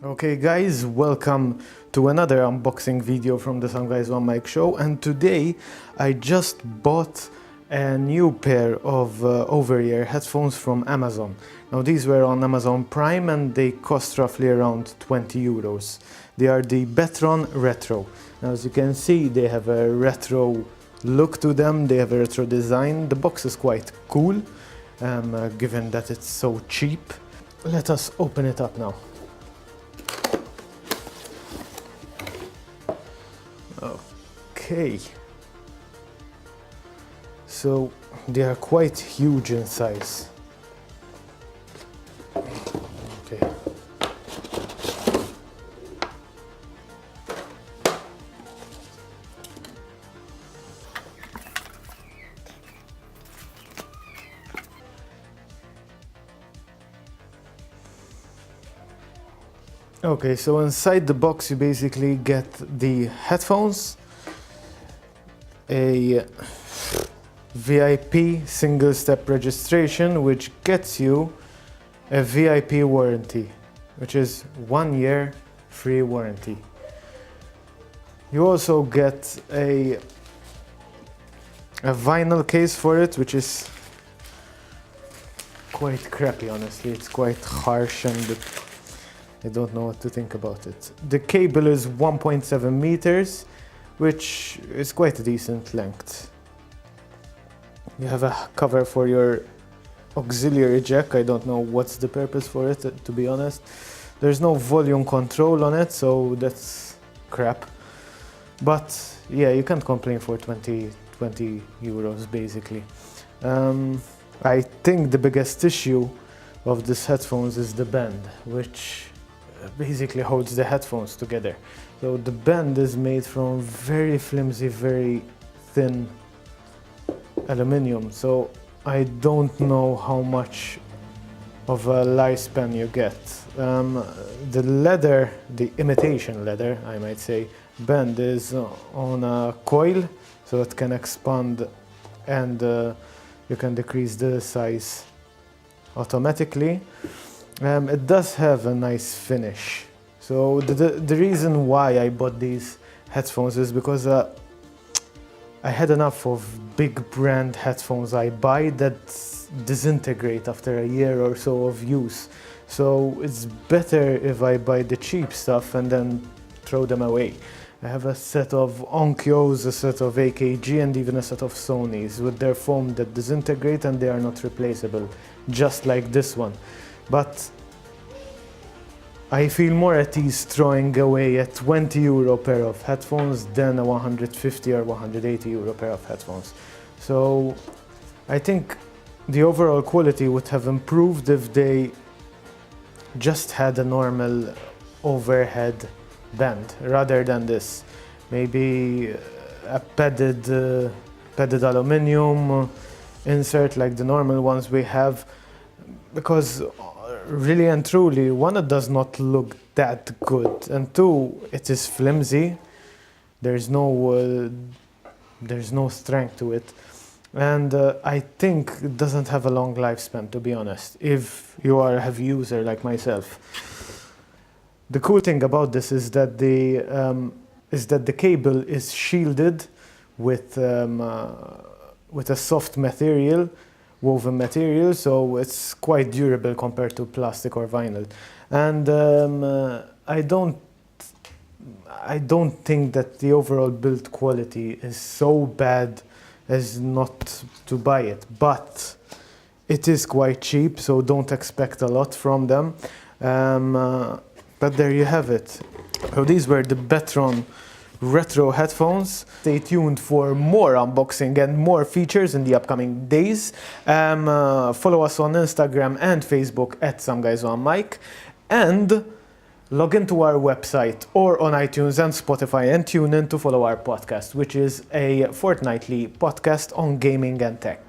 Okay guys, welcome to another unboxing video from the Some Guys One Mic show, and today I just bought a new pair of over-ear headphones from Amazon. Now these were on Amazon Prime and they cost roughly around 20 euros. They are the Betron Retro. Now as you can see, they have a retro look to them, they have a retro design. The box is quite cool, given that it's so cheap. Let us open it up now. Okay, so they are quite huge in size. Okay. Okay, so inside the box you basically get the headphones, a VIP single-step registration, which gets you a VIP warranty, which is 1 year free warranty. You also get a vinyl case for it, which is quite crappy, honestly. It's quite harsh and I don't know what to think about it. The cable is 1.7 meters, which is quite a decent length. You have a cover for your auxiliary jack. I don't know what's the purpose for it, to be honest. There's no volume control on it, so that's crap. But yeah, you can't complain for 20 euros basically. I think the biggest issue of this headphones is the band, which basically holds the headphones together. So the band is made from very flimsy, very thin aluminium. So I don't know how much of a lifespan you get. The leather, the imitation leather, I might say, band is on a coil, so it can expand and you can decrease the size automatically. It does have a nice finish. So the reason why I bought these headphones is because I had enough of big brand headphones I buy that disintegrate after a year or so of use. So it's better if I buy the cheap stuff and then throw them away. I have a set of Onkyos, a set of AKG, and even a set of Sonys with their foam that disintegrate and they are not replaceable, just like this one. But I feel more at ease throwing away a 20 euro pair of headphones than a 150 or 180 euro pair of headphones. So I think the overall quality would have improved if they just had a normal overhead band rather than this. Maybe a padded aluminium insert like the normal ones we have, because really and truly, one, it does not look that good, and two, it is flimsy. There's no strength to it, and I think it doesn't have a long lifespan, to be honest, if you are a heavy user like myself. The cool thing about this is that the cable is shielded with a soft material, woven material, so it's quite durable compared to plastic or vinyl. And I don't think that the overall build quality is so bad as not to buy it, but it is quite cheap, so don't expect a lot from them. But there you have it. So these were the Betron Retro headphones. Stay tuned for more unboxing and more features in the upcoming days. Follow us on Instagram and Facebook at Some Guys One Mic, and log into our website or on iTunes and Spotify and tune in to follow our podcast, which is a fortnightly podcast on gaming and tech.